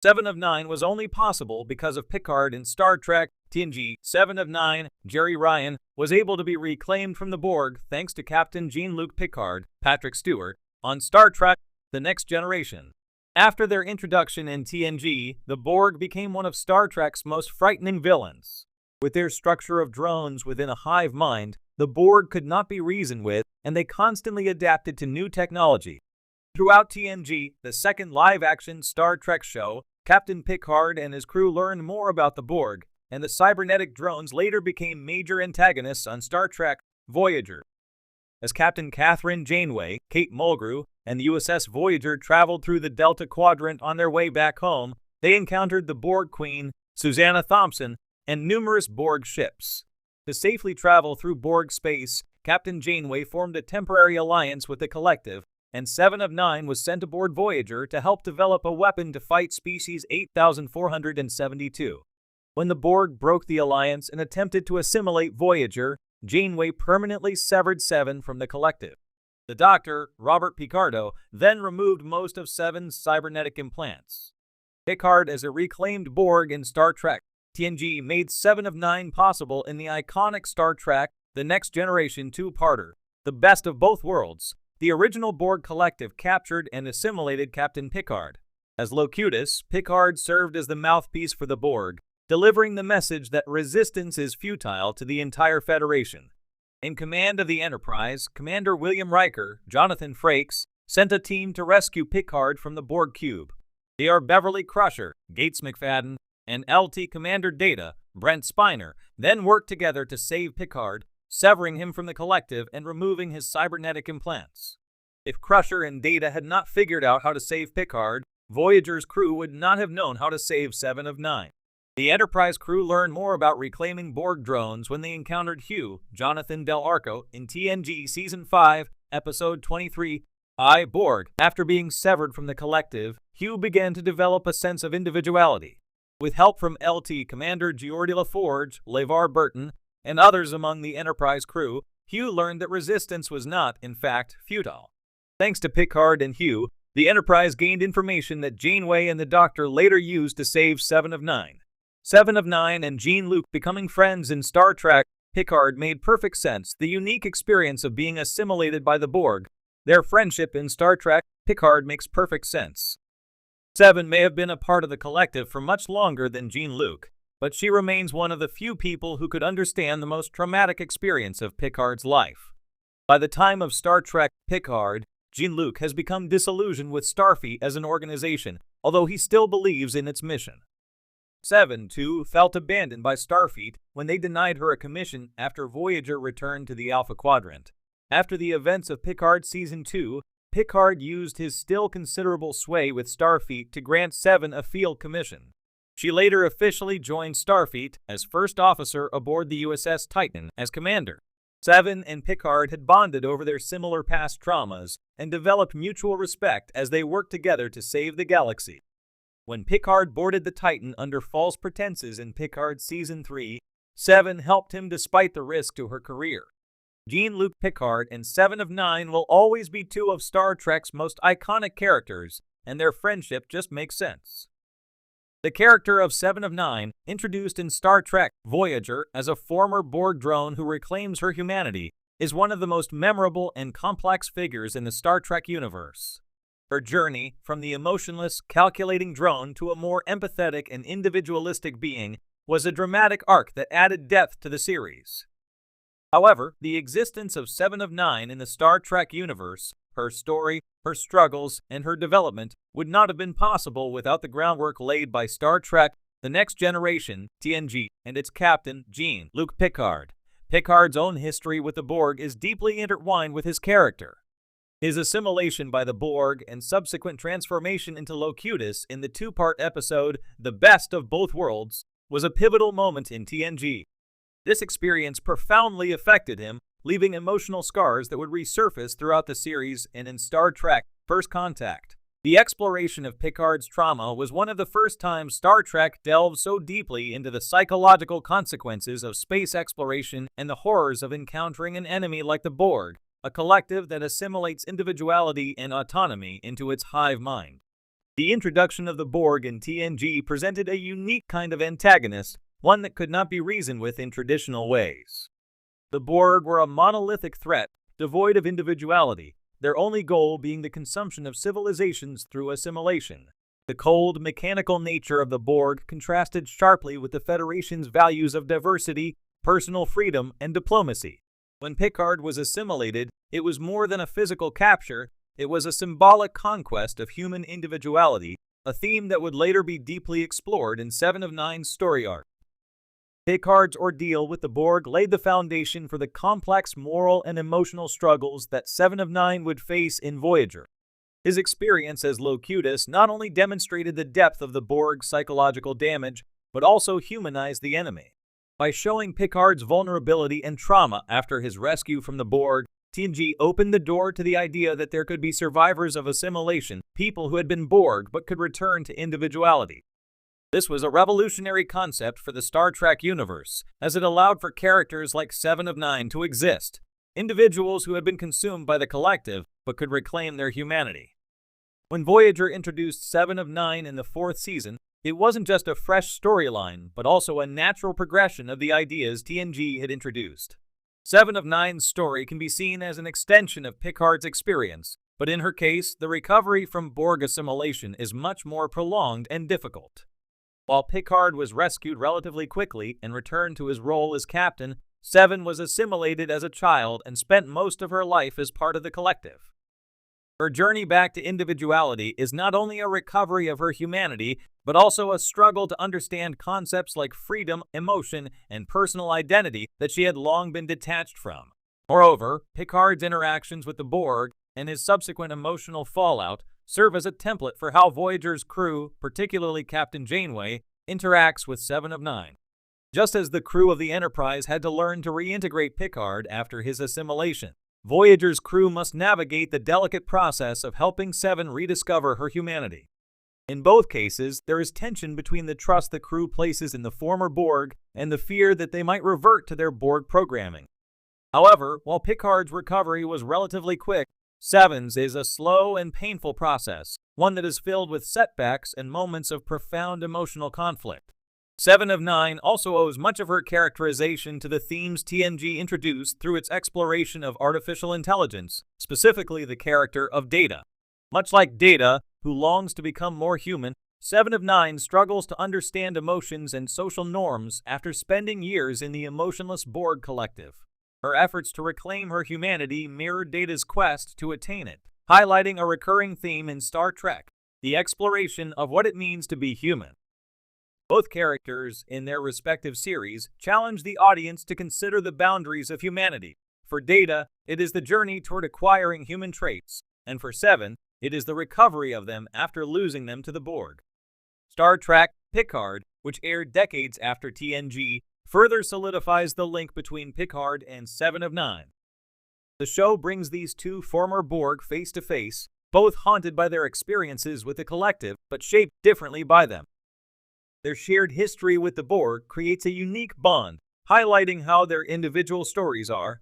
Seven of Nine was only possible because of Picard in Star Trek TNG. 7 of 9, Jerry Ryan, was able to be reclaimed from the Borg thanks to Captain Jean-Luc Picard, Patrick Stewart, on Star Trek The Next Generation. After their introduction in TNG, the Borg became one of Star Trek's most frightening villains. With their structure of drones within a hive mind, the Borg could not be reasoned with, and they constantly adapted to new technology. Throughout TNG, the second live-action Star Trek show, Captain Picard and his crew learned more about the Borg, and the cybernetic drones later became major antagonists on Star Trek Voyager. As Captain Catherine Janeway, Kate Mulgrew, and the USS Voyager traveled through the Delta Quadrant on their way back home, they encountered the Borg Queen, Susanna Thompson, and numerous Borg ships. To safely travel through Borg space, Captain Janeway formed a temporary alliance with the Collective, and 7 of 9 was sent aboard Voyager to help develop a weapon to fight Species 8472. When the Borg broke the alliance and attempted to assimilate Voyager, Janeway permanently severed 7 from the Collective. The Doctor, Robert Picardo, then removed most of 7's cybernetic implants. Picard, as a reclaimed Borg in Star Trek TNG, made 7 of 9 possible in the iconic Star Trek The Next Generation two-parter, The Best of Both Worlds. The original Borg Collective captured and assimilated Captain Picard. As Locutus, Picard served as the mouthpiece for the Borg, delivering the message that resistance is futile to the entire Federation. In command of the Enterprise, Commander William Riker, Jonathan Frakes, sent a team to rescue Picard from the Borg Cube. They are Beverly Crusher, Gates McFadden, and LT Commander Data, Brent Spiner, then worked together to save Picard, severing him from the Collective and removing his cybernetic implants. If Crusher and Data had not figured out how to save Picard, Voyager's crew would not have known how to save 7 of 9. The Enterprise crew learned more about reclaiming Borg drones when they encountered Hugh, Jonathan Del Arco, in TNG Season 5, Episode 23, I, Borg. After being severed from the Collective, Hugh began to develop a sense of individuality. With help from LT Commander Geordi LaForge, LeVar Burton, and others among the Enterprise crew, Hugh learned that resistance was not, in fact, futile. Thanks to Picard and Hugh, the Enterprise gained information that Janeway and the Doctor later used to save 7 of 9. 7 of 9 and Jean-Luc becoming friends in Star Trek Picard made perfect sense. The unique experience of being assimilated by the Borg. Their friendship in Star Trek Picard makes perfect sense. 7 may have been a part of the Collective for much longer than Jean-Luc, but she remains one of the few people who could understand the most traumatic experience of Picard's life. By the time of Star Trek Picard, Jean-Luc has become disillusioned with Starfleet as an organization, although he still believes in its mission. 7, too, felt abandoned by Starfleet when they denied her a commission after Voyager returned to the Alpha Quadrant. After the events of Picard Season 2, Picard used his still considerable sway with Starfleet to grant 7 a field commission. She later officially joined Starfleet as first officer aboard the USS Titan as commander. 7 and Picard had bonded over their similar past traumas and developed mutual respect as they worked together to save the galaxy. When Picard boarded the Titan under false pretenses in Picard Season 3, 7 helped him despite the risk to her career. Jean-Luc Picard and 7 of 9 will always be 2 of Star Trek's most iconic characters, and their friendship just makes sense. The character of 7 of 9, introduced in Star Trek Voyager as a former Borg drone who reclaims her humanity, is one of the most memorable and complex figures in the Star Trek universe. Her journey from the emotionless, calculating drone to a more empathetic and individualistic being was a dramatic arc that added depth to the series. However, the existence of 7 of 9 in the Star Trek universe, her story, her struggles, and her development would not have been possible without the groundwork laid by Star Trek The Next Generation, TNG, and its captain, Jean-Luc Picard. Picard's own history with the Borg is deeply intertwined with his character. His assimilation by the Borg and subsequent transformation into Locutus in the two-part episode The Best of Both Worlds was a pivotal moment in TNG. This experience profoundly affected him, leaving emotional scars that would resurface throughout the series and in Star Trek First Contact. The exploration of Picard's trauma was one of the first times Star Trek delved so deeply into the psychological consequences of space exploration and the horrors of encountering an enemy like the Borg, a collective that assimilates individuality and autonomy into its hive mind. The introduction of the Borg in TNG presented a unique kind of antagonist, one that could not be reasoned with in traditional ways. The Borg were a monolithic threat, devoid of individuality, their only goal being the consumption of civilizations through assimilation. The cold, mechanical nature of the Borg contrasted sharply with the Federation's values of diversity, personal freedom, and diplomacy. When Picard was assimilated, it was more than a physical capture, it was a symbolic conquest of human individuality, a theme that would later be deeply explored in Seven of Nine's story arc. Picard's ordeal with the Borg laid the foundation for the complex moral and emotional struggles that Seven of Nine would face in Voyager. His experience as Locutus not only demonstrated the depth of the Borg's psychological damage, but also humanized the enemy. By showing Picard's vulnerability and trauma after his rescue from the Borg, TNG opened the door to the idea that there could be survivors of assimilation, people who had been Borg but could return to individuality. This was a revolutionary concept for the Star Trek universe, as it allowed for characters like Seven of Nine to exist, individuals who had been consumed by the collective but could reclaim their humanity. When Voyager introduced Seven of Nine in the 4th season, it wasn't just a fresh storyline, but also a natural progression of the ideas TNG had introduced. Seven of Nine's story can be seen as an extension of Picard's experience, but in her case, the recovery from Borg assimilation is much more prolonged and difficult. While Picard was rescued relatively quickly and returned to his role as captain, Seven was assimilated as a child and spent most of her life as part of the collective. Her journey back to individuality is not only a recovery of her humanity, but also a struggle to understand concepts like freedom, emotion, and personal identity that she had long been detached from. Moreover, Picard's interactions with the Borg and his subsequent emotional fallout serve as a template for how Voyager's crew, particularly Captain Janeway, interacts with Seven of Nine. Just as the crew of the Enterprise had to learn to reintegrate Picard after his assimilation, Voyager's crew must navigate the delicate process of helping Seven rediscover her humanity. In both cases, there is tension between the trust the crew places in the former Borg and the fear that they might revert to their Borg programming. However, while Picard's recovery was relatively quick, Seven's is a slow and painful process, one that is filled with setbacks and moments of profound emotional conflict. Seven of Nine also owes much of her characterization to the themes TNG introduced through its exploration of artificial intelligence, specifically the character of Data. Much like Data, who longs to become more human, Seven of Nine struggles to understand emotions and social norms after spending years in the emotionless Borg collective. Her efforts to reclaim her humanity mirrored Data's quest to attain it, highlighting a recurring theme in Star Trek, the exploration of what it means to be human. Both characters, in their respective series, challenge the audience to consider the boundaries of humanity. For Data, it is the journey toward acquiring human traits, and for Seven, it is the recovery of them after losing them to the Borg. Star Trek Picard, which aired decades after TNG, further solidifies the link between Picard and Seven of Nine. The show brings these two former Borg face to face, both haunted by their experiences with the collective, but shaped differently by them. Their shared history with the Borg creates a unique bond, highlighting how their individual stories are,